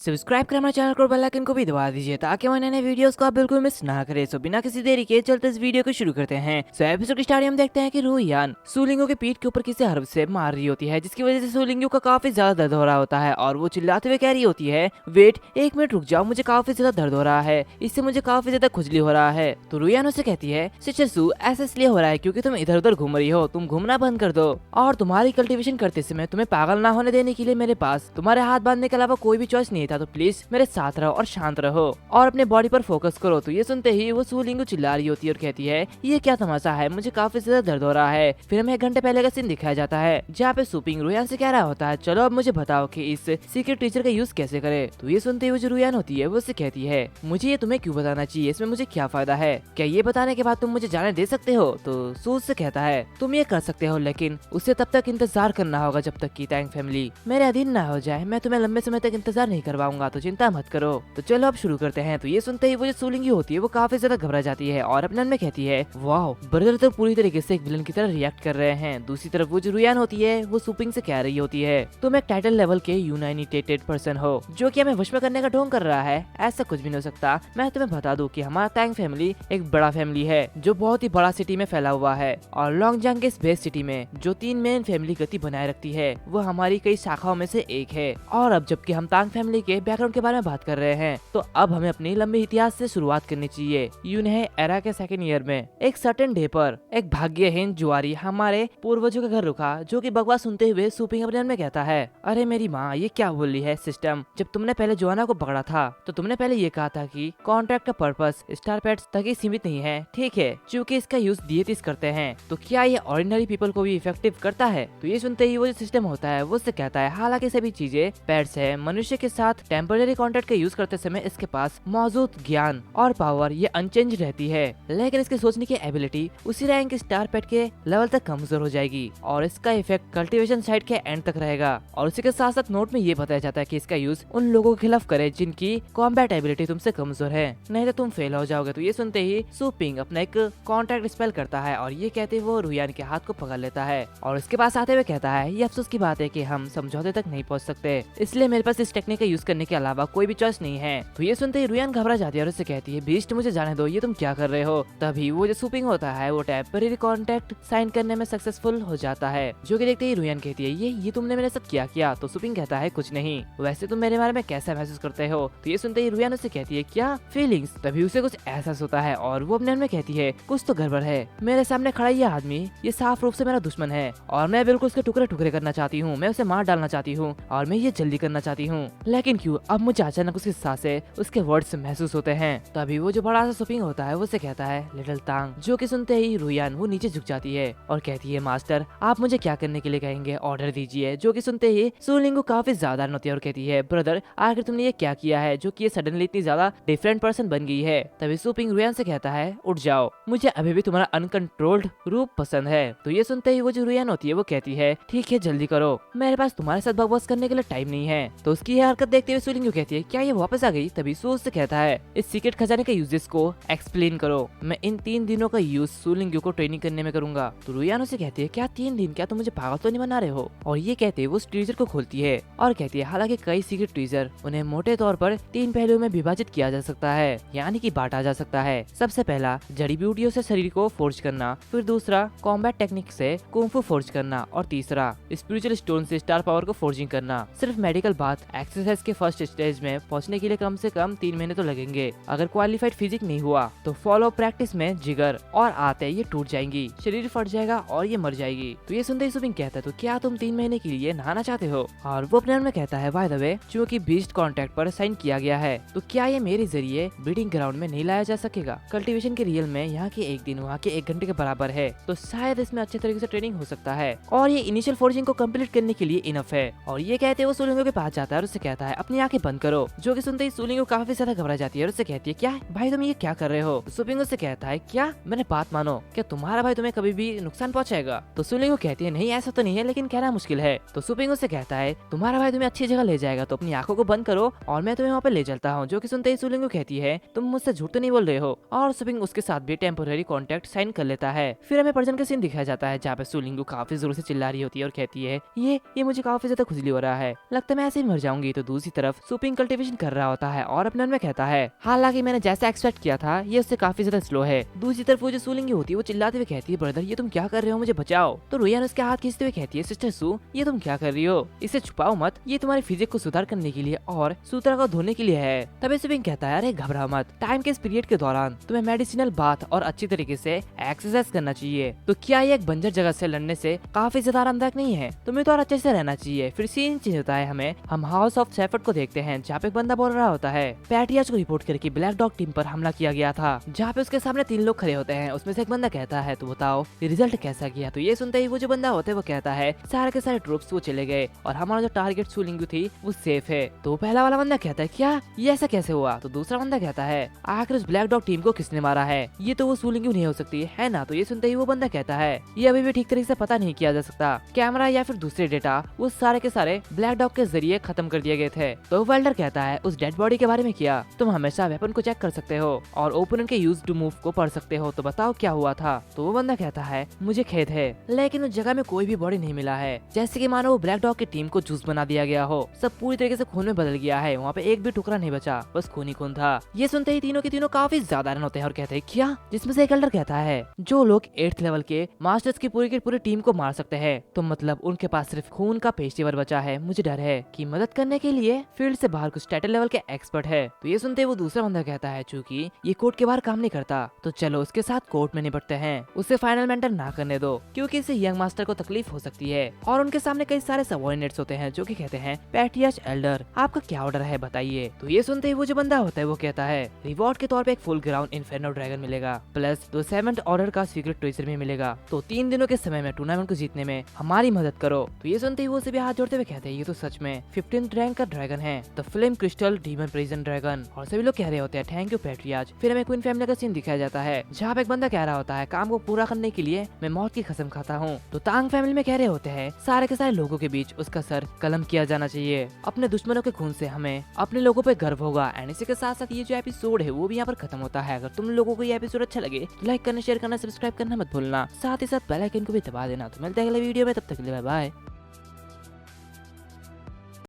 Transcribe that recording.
Subscribe करना channel को bell icon को भी दबा दीजिए ताकि हमारे नए वीडियोस को आप बिल्कुल मिस ना करें। सो बिना किसी देरी के चलते इस वीडियो को शुरू करते हैं। सो एपिसोड की स्टार्टिंग हम देखते हैं कि रूयान सुलिंगो के पीठ के ऊपर किसी हर्ब से मार रही होती है, जिसकी वजह से सुलिंगो का काफी ज्यादा दर्द हो रहा होता है और वो चिल्लाते हुए कह रही होती है, वेट 1 मिनट रुक जाओ, मुझे काफी ज्यादा दर्द हो रहा है, इससे मुझे काफी ज्यादा खुजली हो रहा है। तो रूयान उसे कहती है, शिचरसु ऐसा इसलिए हो रहा है क्योंकि तुम इधर उधर घूम रही हो, तुम घूमना बंद कर दो और तुम्हारी कल्टीवेशन करते समय तुम्हें पागल ना होने देने के लिए मेरे पास तुम्हारे हाथ बांधने के अलावा कोई भी चॉइस नहीं था। तो प्लीज मेरे साथ रहो और शांत रहो और अपने बॉडी पर फोकस करो। तो ये सुनते ही वो सुलिंगो चिल्ला रही होती है और कहती है, ये क्या तमाशा है, मुझे काफी ज्यादा दर्द हो रहा है। फिर हमें 1 घंटे पहले का सीन दिखाया जाता है जहाँ पे सुपिंग रूयान से कह रहा होता है, चलो अब मुझे बताओ कि इस सीक्रेट टीचर का यूज कैसे करे। तो ये सुनते ही वो जो रूयान होती है वो उससे कहती है, मुझे ये तुम्हें क्यों बताना चाहिए, इसमें मुझे क्या फायदा है, क्या ये बताने के बाद तुम मुझे जाने दे सकते हो। तो सूज से कहता है, तुम ये कर सकते हो लेकिन उसे तब तक इंतजार करना होगा जब तक की टैंग फैमिली मेरे अधीन ना हो जाए। मैं तुम्हें लंबे समय तक इंतजार नहीं करवाऊंगा, तो चिंता मत करो। तो चलो अब शुरू करते हैं। तो ये सुनते ही वो जो सुलिंगी होती है वो काफी ज्यादा घबरा जाती है और अपने मन में कहती है, वाओ ब्रदर तो पूरी तरीके से एक विलन की तरह रिएक्ट कर रहे हैं। दूसरी तरफ वो जो रुयान होती है वो सुपिंग से कह रही होती है, तुम एक टाइटल लेवल के यूनाइटेड पर्सन हो जो कि हमें वश में करने का ढोंग कर रहा है, ऐसा कुछ भी नहीं हो सकता। मैं तुम्हें बता दूं कि हमारा टैंग फैमिली एक बड़ा फैमिली है जो बहुत ही बड़ा सिटी में फैला हुआ है और लॉन्गजांग के इस बेस सिटी में जो 3 मेन फैमिली गति बनाए रखती है वो हमारी कई शाखाओं में से एक है। और अब जबकि हम तांग फैमिली के बैकग्राउंड के बारे में बात कर रहे हैं तो अब हमें अपनी लंबे इतिहास से शुरुआत करनी चाहिए। यूनहे एरा के 2nd ईयर में एक सर्टेन डे पर एक भाग्यहीन जुआरी हमारे पूर्वजों के घर रुका, जो कि बकवास सुनते हुए सुपिंग अपने मन में कहता है, अरे मेरी माँ ये क्या बोल रही है सिस्टम, जब तुमने पहले जोआना को पकड़ा था तो तुमने पहले ये कहा था कि कॉन्ट्रैक्ट का पर्पस स्टार पेट्स तक ही सीमित नहीं है। ठीक है, चूंकि इसका यूज डिएटिस करते हैं तो क्या ये ऑर्डिनरी पीपल को भी इफेक्टिव करता है। तो ये सुनते ही वो जो सिस्टम होता है वो उससे कहता है, हालांकि सभी चीजें पेट्स है, मनुष्य के साथ टेम्पररी कॉन्ट्रैक्ट का यूज करते समय इसके पास मौजूद ज्ञान और पावर ये अनचेंज रहती है, लेकिन इसके सोचने की एबिलिटी उसी रैंक स्टार पेट के लेवल तक कमजोर हो जाएगी और इसका इफेक्ट कल्टीवेशन साइड के एंड तक रहेगा। और उसी के साथ साथ नोट में ये बताया जाता है कि इसका यूज उन लोगों के खिलाफ करे जिनकी कॉम्बैट एबिलिटी तुमसे कमजोर है, नहीं तो तुम फेल हो जाओगे। तो ये सुनते ही सुपिंग अपना एक कॉन्ट्रैक्ट स्पेल करता है और ये कहते वो रुयान के हाथ को पकड़ लेता है और उसके पास आते हुए कहता है, ये अफसोस की बात है कि हम समझौते तक नहीं पहुंच सकते, इसलिए मेरे पास इस टेक्निक का यूज करने के अलावा कोई भी चॉइस नहीं है। तो ये सुनते ही रुयान घबरा जाती है और उससे कहती है, बीस्ट मुझे जाने दो, ये तुम क्या कर रहे हो। तभी वो जो सुपिंग होता है वो टेम्पररी कॉन्ट्रैक्ट साइन करने में सक्सेसफुल हो जाता है, जो कि देखते ही रुयान कहती है, ये तुमने मेरे साथ क्या किया। तो सुपिंग कहता है, कुछ नहीं, वैसे तुम मेरे बारे में कैसा महसूस करते हो। तो ये सुनते ही रुयान उससे कहती है, क्या फीलिंग्स। तभी उसे कुछ एहसास होता है और वो अपने मन में कहती है, कुछ तो गड़बड़ है, मेरे सामने खड़ा ये आदमी ये साफ रूप से मेरा दुश्मन है और मैं बिल्कुल उसके टुकड़े टुकड़े करना चाहती हूँ, मैं उसे मार डालना चाहती हूँ और मैं ये जल्दी करना चाहती हूँ, लेकिन क्यों अब मुझे अचानक उसके सांसें उसके वर्ड्स महसूस होते हैं। तभी वो जो बड़ा सा सुपिंग होता है वो उसे कहता है, लिटिल टांग, जो कि सुनते ही रुयान वो नीचे झुक जाती है और कहती है, मास्टर आप मुझे क्या करने के लिए कहेंगे, ऑर्डर दीजिए। जो कि सुनते ही सुलिंगो काफी ज्यादा होती है और कहती है, ब्रदर आखिर तुमने ये क्या किया है जो कि ये सडनली इतनी ज्यादा डिफरेंट पर्सन बन गई है। तभी सुपिंग रुयान से कहता है, उठ जाओ, मुझे अभी भी तुम्हारा अनकंट्रोल्ड रूप पसंद है। तो ये सुनते ही वो जो रुयान होती है वो कहती है, ठीक है जल्दी करो, मेरे पास तुम्हारे साथ बकवास करने के लिए टाइम नहीं है। तो उसकी ये हरकत देखते हुए सुलिंगो कहती है, क्या ये वापस आ गई। तभी सूज से कहता है, इस सीक्रेट खजाने के यूजेस को एक्सप्लेन करो, मैं इन 3 दिनों का यूज सुलिंगो को ट्रेनिंग करने में करूंगा। तो रुयान से कहती है, क्या 3 दिन, क्या तुम मुझे पागल तो नहीं बना रहे हो। और ये कहते हैं वो उस ट्रीजर को खोलती है और कहती है, हालांकि कई सीक्रेट ट्रीजर उन्हें मोटे तौर पर 3 पहलुओं में विभाजित किया जा सकता है, यानी कि बांटा जा सकता है। सबसे पहला जड़ी बूटियों से शरीर को फोर्ज करना, फिर दूसरा कॉम्बैट टेक्निक से कुंफू फोर्ज करना और तीसरा स्पिरिचुअल स्टोन से स्टार पावर को फोर्जिंग करना। सिर्फ मेडिकल बात एक्सरसाइज के फर्स्ट स्टेज में पहुंचने के लिए कम से कम 3 महीने तो लगेंगे। अगर क्वालिफाइड फिजिक नहीं हुआ तो फॉलो प्रैक्टिस में जिगर और आते ये टूट जाएंगी, शरीर फट जाएगा और ये मर जाएगी। तो ये सुनते ही सुपिंग कहता है, तो क्या तुम 3 महीने के लिए नहाना चाहते हो। और वो अपने मन में कहता है, बाय द वे चूंकि बीस्ट कॉन्ट्रैक्ट पर साइन किया गया है तो क्या ये मेरे जरिए ब्रीडिंग ग्राउंड में नहीं लाया जा सकेगा। कल्टीवेशन के रियल में यहाँ के 1 दिन वहाँ के 1 घंटे के बराबर है, तो शायद इसमें अच्छे तरीके से ट्रेनिंग हो सकता है और ये इनिशियल फोर्जिंग को कंप्लीट करने के लिए इनफ है। और ये कहते वो सुलिंगो के पास जाता है और उससे कहता है, अपनी आंखें बंद करो। जो कि सुनते ही सुलिंगो काफी ज्यादा घबरा जाती है और उससे कहती है, क्या भाई तुम ये क्या कर रहे हो। सुपिंगो से कहता है, क्या मैंने बात मानो, क्या तुम्हारा भाई तुम्हें कभी भी नुकसान पहुंचाएगा। तो सुलिंगो कहती है, नहीं ऐसा तो नहीं है, लेकिन कहना मुश्किल है। तो सुपिंगो से कहता है, तुम्हारा भाई तुम्हें अच्छी जगह ले जाएगा तो अपनी आंखों को बंद करो और मैं तुम्हें वहाँ पे ले चलता हूँ। जो कि सुनते ही सुलिंगो कहती है, तुम मुझसे झूठ तो नहीं बोल रहे हो। और सुपिंग उसके साथ भी टेम्पोररी कॉन्ट्रैक्ट साइन कर लेता है। फिर हमें पर्जन का सीन दिखाया जाता है जहाँ पे सुलिंगो काफी जोर से चिल्ला रही होती है और कहती है, ये मुझे काफी ज्यादा खुजली हो रहा है, लगता है मैं ऐसे ही मर जाऊंगी। तो दूसरी तरफ सुपिंग कल्टीवेशन कर रहा होता है और अपने मन में कहता है, हालांकि मैंने जैसा एक्सपेक्ट किया था ये उससे काफी ज्यादा स्लो है। दूसरी तरफ वो जो सूलिंगी होती है वो चिल्लाते हुए कहती है, ब्रदर ये तुम क्या कर रहे हो, मुझे बचाओ। तो रोयान उसके हाथ खींचते हुए कहती है, सिस्टर सू ये तुम क्या कर रही हो, इसे छुपाओ मत, ये तुम्हारी फिजिक को सुधार करने के लिए और सूत्रा को धोने के लिए है। तभी सुपिंग कहता है, अरे घबराओ मत, टाइम के इस पीरियड के दौरान तुम्हें मेडिसिनल बाथ और अच्छी तरीके से एक्सरसाइज करना चाहिए। तो क्या ये एक बंजर जगह से लड़ने से काफी ज्यादा आरामदायक नहीं है, तुम्हें तो और अच्छे से रहना चाहिए। फिर सीन चेंज होता है, हम हाउस ऑफ शेफर्ड को देखते हैं जहाँ पे एक बंदा बोल रहा होता है, पैटियाज को रिपोर्ट करके ब्लैक डॉग टीम पर हमला किया गया था, जहाँ पे उसके सामने 3 लोग खड़े होते हैं। उसमें से एक बंदा कहता है, तो बताओ रिजल्ट कैसा गया। तो ये सुनते ही वो जो बंदा होता है वो कहता है, सारे के सारे ट्रूप्स वो चले गए और हमारा जो टारगेट सूलिंगू थी वो सेफ है। तो पहला वाला बंदा कहता है, क्या ये ऐसा कैसे हुआ। तो दूसरा बंदा कहता है, आखिर उस ब्लैक डॉग टीम को किसने मारा है, ये तो वो सूलिंगू नहीं हो सकती है ना। तो ये सुनते ही वो बंदा कहता है, ये अभी भी ठीक तरीके से पता नहीं किया जा सकता, कैमरा या फिर दूसरे डेटा वो सारे के सारे ब्लैक डॉग के जरिए खत्म कर दिए गए थे। तो वेल्डर कहता है, उस डेड बॉडी के बारे में क्या, तुम हमेशा वेपन को चेक कर सकते हो और ओपोनेंट के यूज टू मूव को पढ़ सकते हो, तो बताओ क्या हुआ था। तो वो बंदा कहता है, मुझे खेद है लेकिन उस जगह में कोई भी बॉडी नहीं मिला है, जैसे कि मानो वो ब्लैक डॉग की टीम को जूस बना दिया गया हो, सब पूरी तरीके से खून में बदल गया है, वहाँ पे एक भी टुकड़ा नहीं बचा, बस खून ही खून था। ये सुनते ही तीनों के तीनों काफी ज्यादा हैरान होते हैं और कहते हैं, क्या। जिसमें से एक एल्डर कहता है, जो लोग 8th लेवल के मास्टर्स की पूरी टीम को मार सकते हैं, तो मतलब उनके पास सिर्फ खून का पेशेवर बचा है। मुझे डर है कि मदद करने के लिए फील्ड से बाहर कुछ टाइटल लेवल के एक्सपर्ट है। तो ये सुनते वो दूसरा बंदा कहता है, चूंकि ये कोर्ट के बाहर काम नहीं करता तो चलो उसके साथ कोर्ट में निपटते हैं, उसे फाइनल मेंटर ना करने दो, क्योंकि इससे यंग मास्टर को तकलीफ हो सकती है। और उनके सामने कई सारे सबऑर्डिनेट्स होते हैं जो कि कहते हैं, पैटियाज एल्डर आपका क्या ऑर्डर है बताइए। तो ये सुनते ही वो जो बंदा होता है वो कहता है, रिवॉर्ड के तौर पे एक फुल ग्राउंड इन्फेर्नो ड्रैगन मिलेगा, प्लस 2 7th ऑर्डर का सीक्रेट ट्रेजर भी मिलेगा, तो 3 दिनों के समय में टूर्नामेंट को जीतने में हमारी मदद करो। तो ये सुनते ही वो सभी हाथ जोड़ते हुए कहते हैं, ये तो सच में 15th रैंक का ड्रैगन है, the flame crystal demon prison dragon. और सभी लोग कह रहे होते हैं, थैंक यू पैट्रियाज। फिर हमें क्वीन फैमिली का सीन दिखाया जाता है जहाँ पे एक बंदा कह रहा होता है, काम को पूरा करने के लिए मैं मौत की कसम खाता हूँ। तो तांग फैमिली में कह रहे होते हैं, सारे के सारे लोगों के बीच उसका सर कलम किया जाना चाहिए, अपने दुश्मनों के खून से हमें अपने लोगों पे गर्व होगा। एंड इसी के साथ साथ ये जो एपिसोड है वो भी यहाँ पर खत्म होता है। अगर तुम लोगों को ये एपिसोड अच्छा लगे तो लाइक करना, शेयर करना, सब्सक्राइब करना मत भूलना, साथ ही साथ बेल आइकन को भी दबा देना। तो मिलते हैं अगले वीडियो में, तब तक के लिए बाय बाय।